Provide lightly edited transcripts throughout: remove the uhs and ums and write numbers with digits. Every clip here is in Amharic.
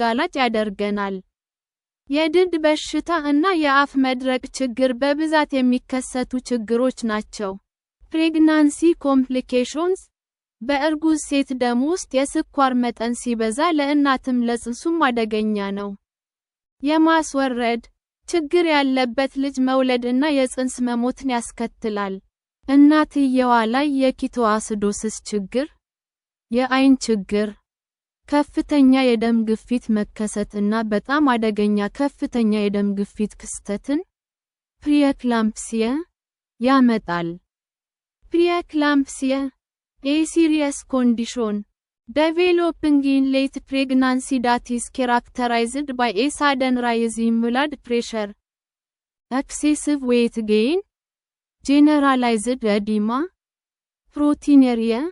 አጋላጭ ያደርገናል። የድድ በሽታ እና የአፍ መድረቅ ችግር በብዛት የሚከሰቱ ችግሮች ናቸው። ፕሬግናንሲ ኮምፕሊኬሽንስ በእርጉዝ ሴት ደም ውስጥ የስኳር መጠን ሲበዛ ለእናትም ለጽንሱም አደገኛ ነው። የማስወረድ ችግር ያለበት ልጅ መውለድ እና የጽንስ መሞትን ያስከትላል። እናትየዋ ላይ የኪቶአሲዶሲስ ችግር፣ የአይን ችግር፣ ከፍተኛ የደም ግፊት መከሰት እና በጣም አደገኛ ከፍተኛ የደም ግፊት ክስተትን ፕሪኤክላምፕሲያ ያመጣል። ፕሪኤክላምፕሲያ a serious condition developing in late pregnancy that is characterized by a sudden rise in blood pressure, excessive weight gain, generalized edema, proteinuria,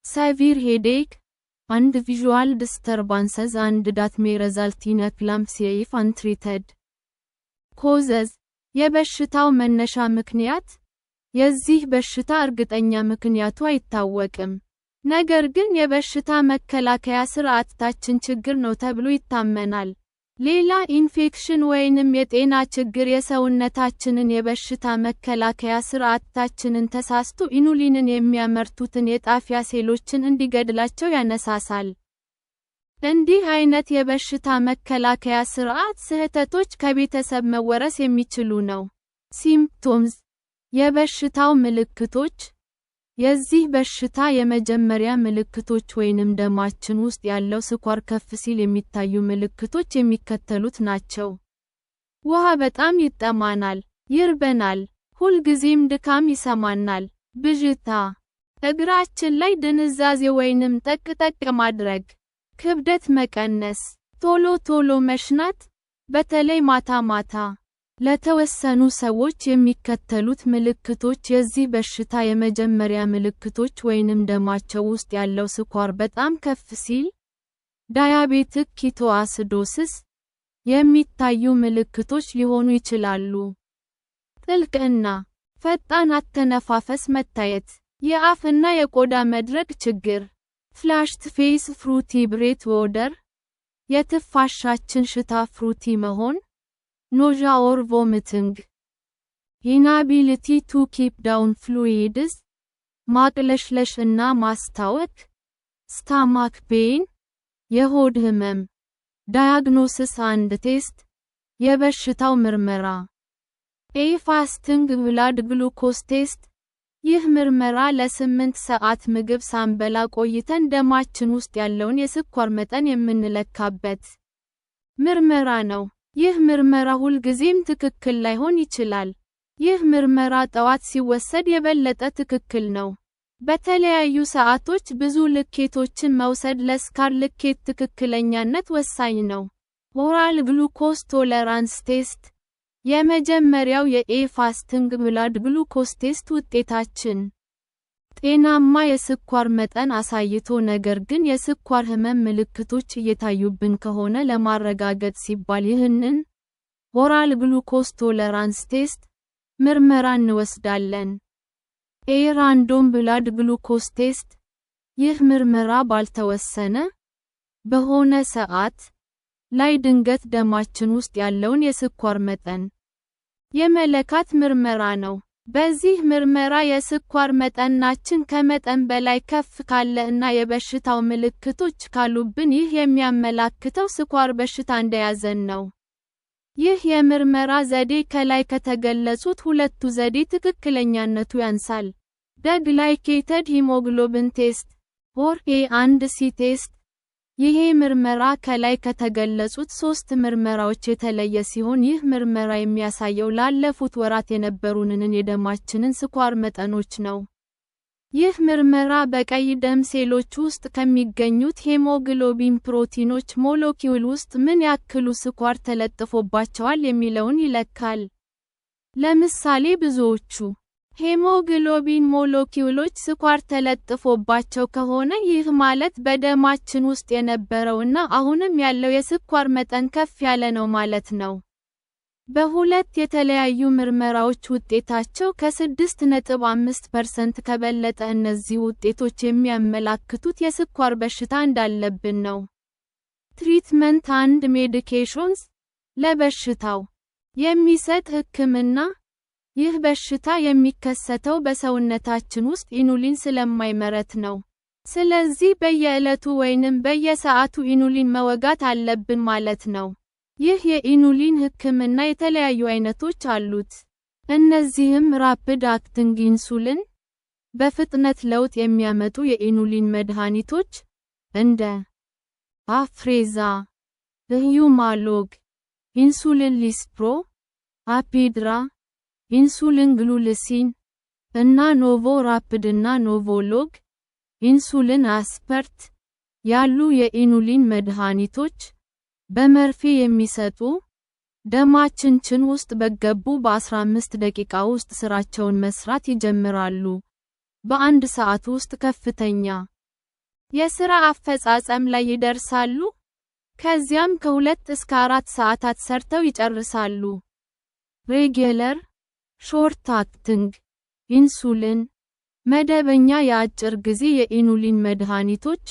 severe headache, and visual disturbances and that may result in eclampsia if untreated. Causes የበሽታው መነሻ ምክንያት የዚህ በሽታ እርግጠኛ ምክንያቱ አይታወቅም። ነገር ግን የበሽታ መከላከያ ስርዓታችን ችግር ነው ተብሎ ይታመናል። ሌላ ኢንፌክሽን ወይንም የጤና ችግር የሰውነታችንን የበሽታ መከላከያ ስርዓታችንን ተሳስቶ ኢኑሊንን የሚያመርቱትን የጣፊያ ሴሎችን እንዲገድላቸው ያነሳሳል። እንዲህ አይነት የበሽታ መከላከያ ስርዓት ስህተቶች ከቤተሰብ መወረስ የሚችሉ ነው። ሲምፕቶምስ የበሽታው ምልክቶች የዚህ በሽታ የመጀመሪያ ምልክቶች ወይንም ደማችን ውስጥ ያለው ስኳር ከፍ ሲል የሚታዩ ምልክቶች የሚከተሉት ናቸው። ውሃ በጣም ይጠማናል፣ ይርበናል፣ ሁልጊዜም ድካም ይሰማናል፣ ብዥታ፣ እግራችን ላይ ድንዛዜ ወይንም ጠቅጠቅ ማድረግ፣ ክብደት መቀነስ፣ ቶሎ ቶሎ መሽናት፣ በተለይ ማታ ማታ። ለተወሰኑ ሰዎች የሚከተሉት ምልክቶች የዚህ በሽታ የመጀመሪያ ምልክቶች ወይንም ደማቸው ውስጥ ያለው ስኳር በጣም ከፍ ሲል ዳያቤቲክ ኪቶአሲዶሲስ የሚታዩ ምልክቶች ሊሆኑ ይችላሉ። ጥልቅ እና ፈጣን አተነፋፈስ መታየት፣ የአፍ እና የቆዳ መድረቅ ችግር፣ ፍላሽድ ፌስ ፍሩቲ ብሬት ኦደር፣ የትፋሻችን ሽታ ፍሩቲ መሆን፣ nausea or vomiting, inability to keep down fluids, ማቅለሽለሽ እና ማስታወክ፣ stomach pain, የሆድ ህመም። diagnosis and test የበሽታው ምርመራ a fasting blood glucose test ይህ ምርመራ ለ8 ሰዓት ምግብ ሳንበላ ቆይተን ደማችን ውስጥ ያለውን የስኳር መጠን የምንለካበት ምርመራ ነው። ይህ ምርመራ ሁልጊዜም ትክክል ላይሆን ይችላል። ይህ ምርመራ ጠዋት ሲወሰድ የበለጠ ትክክል ነው። በተለያዩ ሰዓቶች ብዙ ልኬቶችን መውሰድ ለስኳር ልኬት ትክክለኛነት ወሳኝ ነው። ኦራል ግሉኮስ ቶለራንስ ቴስት የመጀመሪያው የፋስቲንግ ብላድ ግሉኮስ ቴስት ውጤታችን ጤናማ የስኳር መጠን አሳይቶ ነገር ግን የስኳር ህመም ምልክቶች እየታዩብን ከሆነ ለማረጋገጥ ሲባል ይህንን ኦራል ግሉኮስ ቶለራንስ ቴስት ምርመራ እንወስዳለን። ራንዶም ብላድ ግሉኮስ ቴስት ይህ ምርመራ ባልተወሰነ በሆነ ሰዓት ላይ ድንገት ደማችን ውስጥ ያለውን የስኳር መጠን የመለካት ምርመራ ነው። በዚህ ምርመራ የስኳር መጠናችን ከመጠን በላይ ከፍ ካለ እና የበሽታው ምልክቶች ካሉብን ይህ የሚያመላክተው ስኳር በሽታ እንደያዘን ነው። ይህ የምርመራ ዘዴ ከላይ ከተገለጹት ሁለቱ ዘዴ ትክክለኛነቱ ያንሳል። ግላይኬትድ ሂሞግሎቢን ቴስት ኦር A1C ቴስት ይሄ ምርመራ ከላይ ከተገለጹት 3 ምርመራዎች የተለየ ሲሆን ይህ ምርመራ የሚያሳየው ላለፉት ወራት የነበሩንን የደማችንን ስኳር መጠኖች ነው። ይህ ምርመራ በቀይ ደም ሴሎች ውስጥ ከሚገኙት ሄሞግሎቢን ፕሮቲኖች ሞለኪውል ውስጥ ምን ያክሉ ስኳር ተለጥፎባቸዋል የሚለውን ይለካል። ለምሳሌ ብዙዎቹ ሄሞግሎቢን ሞለኪውሎች ስኳር ተለጥፎባቸው ከሆነ ይህ ማለት በደማችን ውስጥ የነበረውና አሁንም ያለው የስኳር መጠን ከፍ ያለ ነው ማለት ነው። በሁለት የተለያዩ ምርመራዎች ውጤታቸው ከ6.5% ከበለጠ እነዚህ ውጤቶች የሚያመላክቱት የስኳር በሽታ እንዳለብን ነው። ትሪትመንት አንድ ሜዲኬሽንስ ለበሽታው የሚሰጥ ሕክምና። ይህ በሽታ የሚከሰተው በሰውነታችን ውስጥ ኢኑሊን ስለማይመረት ነው። ስለዚህ በየዕለቱ ወይንም በየሰዓቱ ኢኑሊን መወጋት አለብን ማለት ነው። ይህ የኢኑሊን ሕክምና የተለያዩ አይነቶች አሉት። እነዚህም ራፒድ አክቲንግ ኢንሱሊን፣ በፍጥነት ለውጥ የሚያመጡ የኢኑሊን መድኃኒቶች እንደ አፍሬዛ፣ ሁማሎግ፣ ኢንሱሊን ሊስፕሮ፣ አፒድራ፣ ኢንሱሊን ግሉልሲን እና ኖቮ ራፒድ እና ኖቮሎግ፣ ኢንሱሊን አስፐርት ያሉ የኢኑሊን መድኃኒቶች በመርፌ የሚሰጡ ደማችን ውስጥ በገቡ በ15 ደቂቃ ውስጥ ስራቸውን መስራት ይጀምራሉ። በአንድ ሰዓት ውስጥ ከፍተኛ የሥራ አፈጻጸም ላይ ይደርሳሉ። ከዚያም ከ2 እስከ 4 ሰዓታት ሰርተው ይጨርሳሉ። ሬጉላር ሾርት አክቲንግ ኢንሱሊን መደበኛ የአጭር ጊዜ የኢኑሊን መድኃኒቶች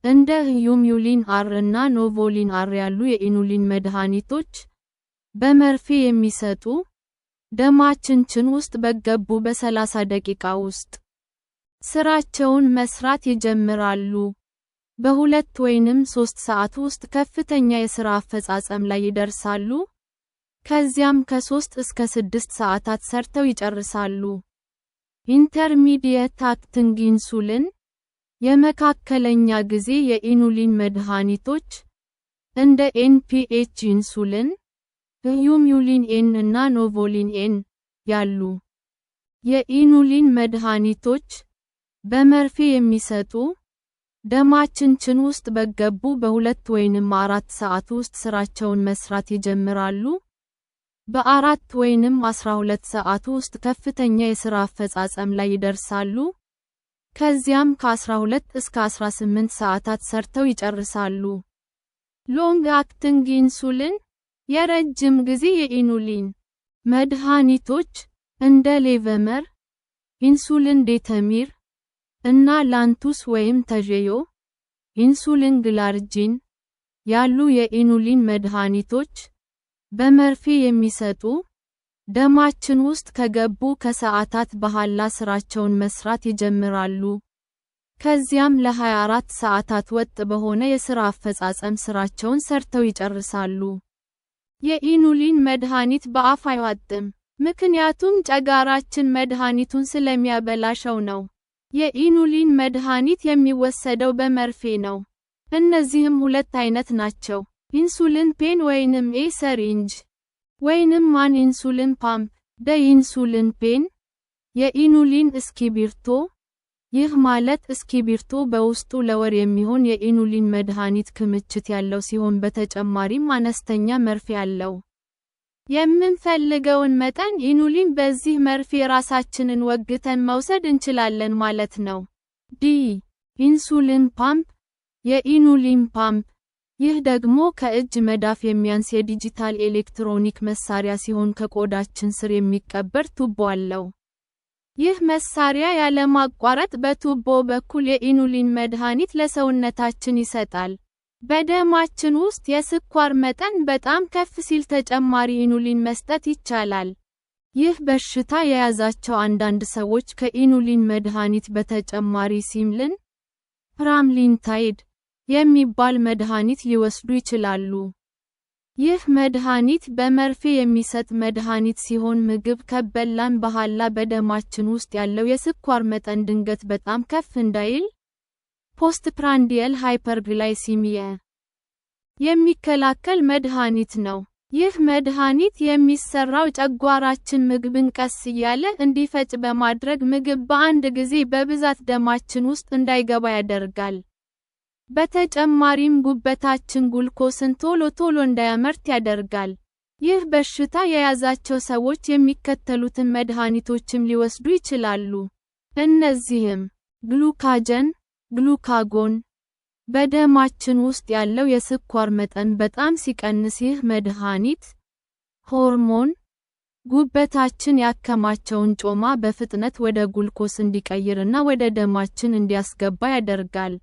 እንደ ሁሙሊን አር እና ኖቮሊን አር ያሉ የኢኑሊን መድኃኒቶች በመርፌ የሚሰጡ ደማችን ውስጥ በገቡ በ30 ደቂቃ ውስጥ ስራቸውን መስራት ይጀምራሉ። በ2 ወይንም 3 ሰዓት ውስጥ ከፍተኛ የሥራ አፈጻጸም ላይ ይደርሳሉ። ከዚያም ከ3 እስከ 6 ሰዓታት ሰርተው ይጨርሳሉ። ኢንተርሚዲየት አክቲንግ ኢንሱሊን የመካከለኛ ጊዜ የኢኑሊን መድኃኒቶች እንደ ኤንፒኤች ኢንሱሊን፣ ሁሙሊን ኤን እና ኖቮሊን ኤን ያሉ የኢኑሊን መድኃኒቶች በመርፌ የሚሰጡ ደማችን ውስጥ በገቡ በ2 ወይንም 4 ሰዓት ውስጥ ስራቸውን መስራት ይጀምራሉ። በ4 ወይንም 12 ሰዓት ውስጥ ከፍተኛ የሥራ አፈጻጸም ላይ ይደርሳሉ። ከዚያም ከ12 እስከ 18 ሰዓታት ሰርተው ይጨርሳሉ። ሎንግ አክቲንግ ኢንሱሊን የረጅም ጊዜ የኢኑሊን መድኃኒቶች እንደ ሌቨመር፣ ኢንሱሊን ዴተሚር እና ላንቱስ ወይም ተዤዮ፣ ኢንሱሊን ግላርጂን ያሉ የኢኑሊን መድኃኒቶች በመርፌ የሚሰጡ ደማችን ውስጥ ከገቡ ከሰዓታት በኋላ ስራቸውን መስራት ይጀምራሉ። ከዚያም ለ24 ሰዓታት ወጥ በሆነ የሥራ አፈጻጸም ስራቸውን ሰርተው ይጨርሳሉ። የኢኑሊን መድኃኒት በአፍ አይዋጥም፣ ምክንያቱም ጨጓራችን መድኃኒቱን ስለሚያበላሸው ነው። የኢኑሊን መድኃኒት የሚወሰደው በመርፌ ነው። እነዚህም 2 አይነት ናቸው። ኢንሱሊን ፔን ወይንም ሰሪንጅ ወይንም ማን ኢንሱሊን ፓምፕ። ኢንሱሊን ፔን የኢኑሊን እስክሪብቶ። ይህ ማለት እስክሪብቶ በውስጡ ለወር የሚሆን የኢኑሊን መድኃኒት ክምችት ያለው ሲሆን በተጨማሪም አነስተኛ መርፌ አለው። የምንፈልገውን መጠን ኢኑሊን በዚህ መርፌ ራሳችንን ወግተን መውሰድ እንችላለን ማለት ነው። ኢንሱሊን ፓምፕ የኢኑሊን ፓምፕ ይህ ደግሞ ከእጅ መዳፍ የሚያንስ የዲጂታል ኤሌክትሮኒክ መሳሪያ ሲሆን ከቆዳችን ስር የሚቀበር ቱቦ አለው። ይህ መሳሪያ ያለማቋረጥ በቱቦ በኩል የኢኑሊን መድኃኒት ለሰውነታችን ይሰጣል። በደማችን ውስጥ የስኳር መጠን በጣም ከፍ ሲል ተጨማሪ ኢኑሊን መስጠት ይቻላል። ይህ በሽታ የያዛቸው አንዳንድ ሰዎች ከኢኑሊን መድኃኒት በተጨማሪ ሲምሊን፣ ፕራምሊንታይድ የሚባል መድኃኒት ሊወስዱ ይችላሉ። ይህ መድኃኒት በመርፌ የሚሰጥ መድኃኒት ሲሆን ምግብ ከበላን በኋላ በደማችን ውስጥ ያለው የስኳር መጠን ድንገት በጣም ከፍ እንዳይል ፖስትፕራንዲየል ሃይፐርግላይሲሚያ የሚከላከል መድኃኒት ነው። ይህ መድኃኒት የሚሰራው ጨጓራችን ምግብን ቀስ እያለ እንዲፈጭ በማድረግ ምግብ በአንድ ጊዜ በብዛት ደማችን ውስጥ እንዳይገባ ያደርጋል። በተጨማሪም ጉበታችን ግሉኮስን ቶሎ እንዳያመርት ያደርጋል። ይህ በሽታ የያዛቸው ሰዎች የሚከተሉትን መድኃኒቶችም ሊወስዱ ይችላሉ። እነዚህም ግሉካገን፣ ግሉካጎን በደማችን ውስጥ ያለው የስኳር መጠን በጣም ሲቀንስ ይህ መድኃኒት ሆርሞን ጉበታችን ያከማቸውን ጮማ በፍጥነት ወደ ግሉኮስ እንዲቀይርና ወደ ደማችን እንዲያስገባ ያደርጋል።